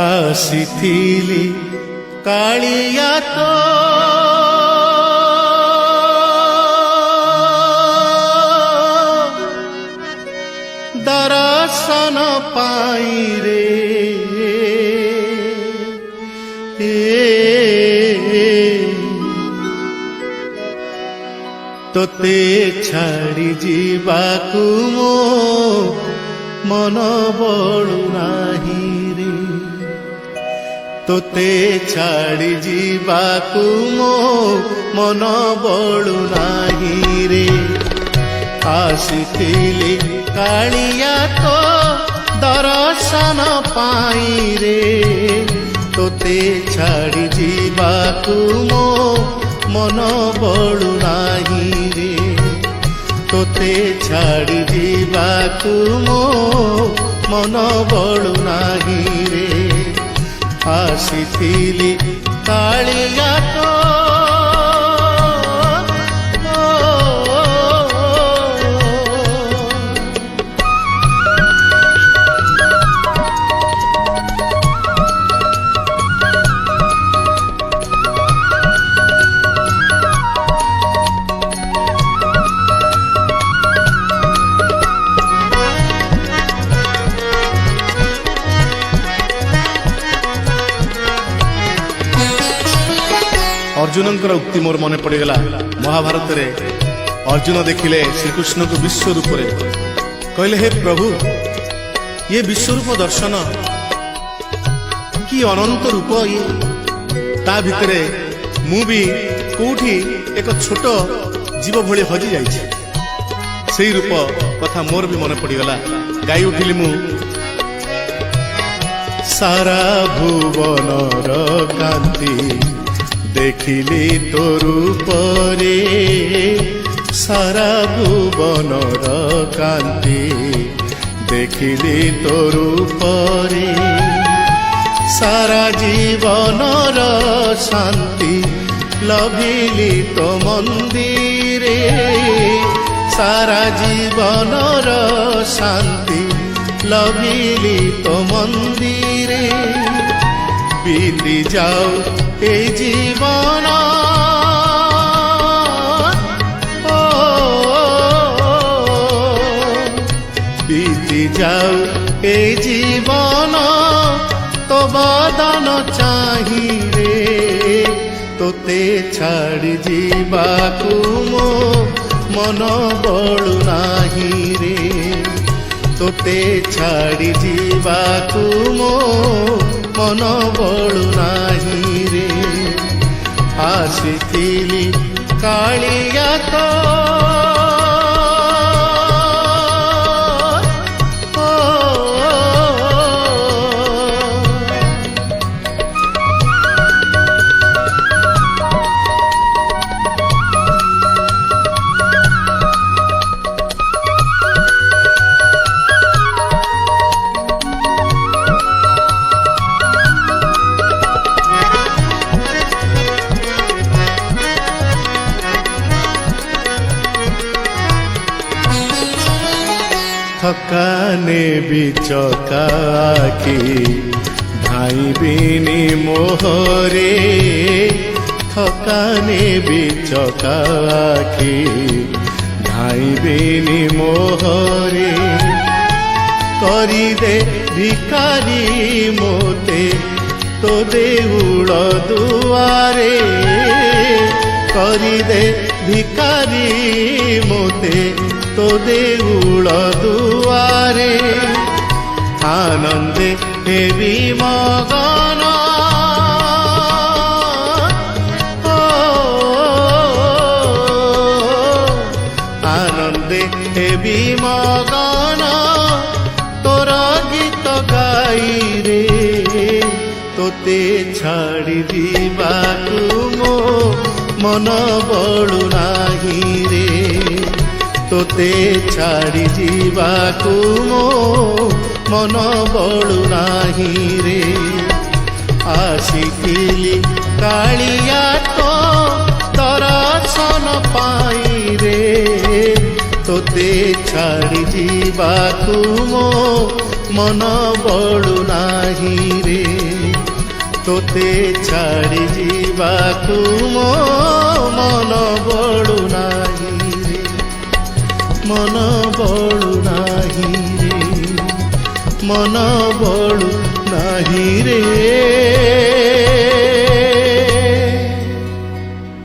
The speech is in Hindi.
ଆସିଥିଲି କାଳିଆ ତୋ ଦର୍ଶନ ପାଇଁ ରେ ତୋତେ ଛାଡ଼ି ଯିବାକୁ ମୋ ମନ ବଳୁ ନାହିଁ ରେ ତୋତେ ଛାଡ଼ି ଯିବାକୁ ମୋ ମନ ବଳୁ ନାହିଁ ରେ ଆସିଥିଲି କାଳିଆ ତୋ ଦର୍ଶନ ପାଇଁ ରେ ତୋତେ ଛାଡ଼ି ଯିବାକୁ ମୋ ମନ ବଳୁ ନାହିଁ ରେ ତୋତେ ଛାଡ଼ି ଯିବାକୁ ମୋ ମନ ବଳୁ ନାହିଁ ରେ ଆସିଥିଲି କାଳିଆ ତୋ अर्जुनंकर उक्ति मोर मन पड़गला। महाभारत रे अर्जुन देखिले श्रीकृष्ण को विश्व रूप रे कहले हे प्रभु ये विश्वरूप दर्शन कि अनंत रूप ये ता भितरे मु भी कोठी एक छोट जीव भली हजि जाइछि सेही रूप कथा मोर भी मन पड़गला। गाई उठिली मु सारा भुवनर कांति देखिली तो रूपरे सारा भुवनर कांति देखिली तो रूपरे सारा जीवनर शांति लभिली तो मंदिरे सारा जीवनर शांति लभिली तो मंदिरे बीती जाओ ए जीवन बीती जाओ ए जीवन तो बदन चाही रे तोते छाड़ी जीवाकू मो मन बळु नाही रे तोते छाड़ी जीवाकू मो मन बळु नाही रे आसिथिली कालिया तो थकाने बिचकाकी धाई बिनी मोहरे थकाने बिचकाकी धाई बिनी मोहरे करी दे भिकारी मोते तो देउल दुआरे करी दे भिकारी मोते तो देउल दुआरे आनंदे हेबी मगन आनंदे हेबी मगन तोर गीत गाई रे तोते छाड़ी दिबाकू मो मन बळु नाही रे तोते छाड़ी जीवाकू मो मन बळु नाही रे आसिथिली कालिया तो दर्शन पाई रे तोते छाड़ी जीवाकू मो मन बळु नाही रे। तोते छाड़ी जीवाकू मो मन बड़ू नाही रे, मन बड़ू नाही रे, मन बड़ू नाही रे।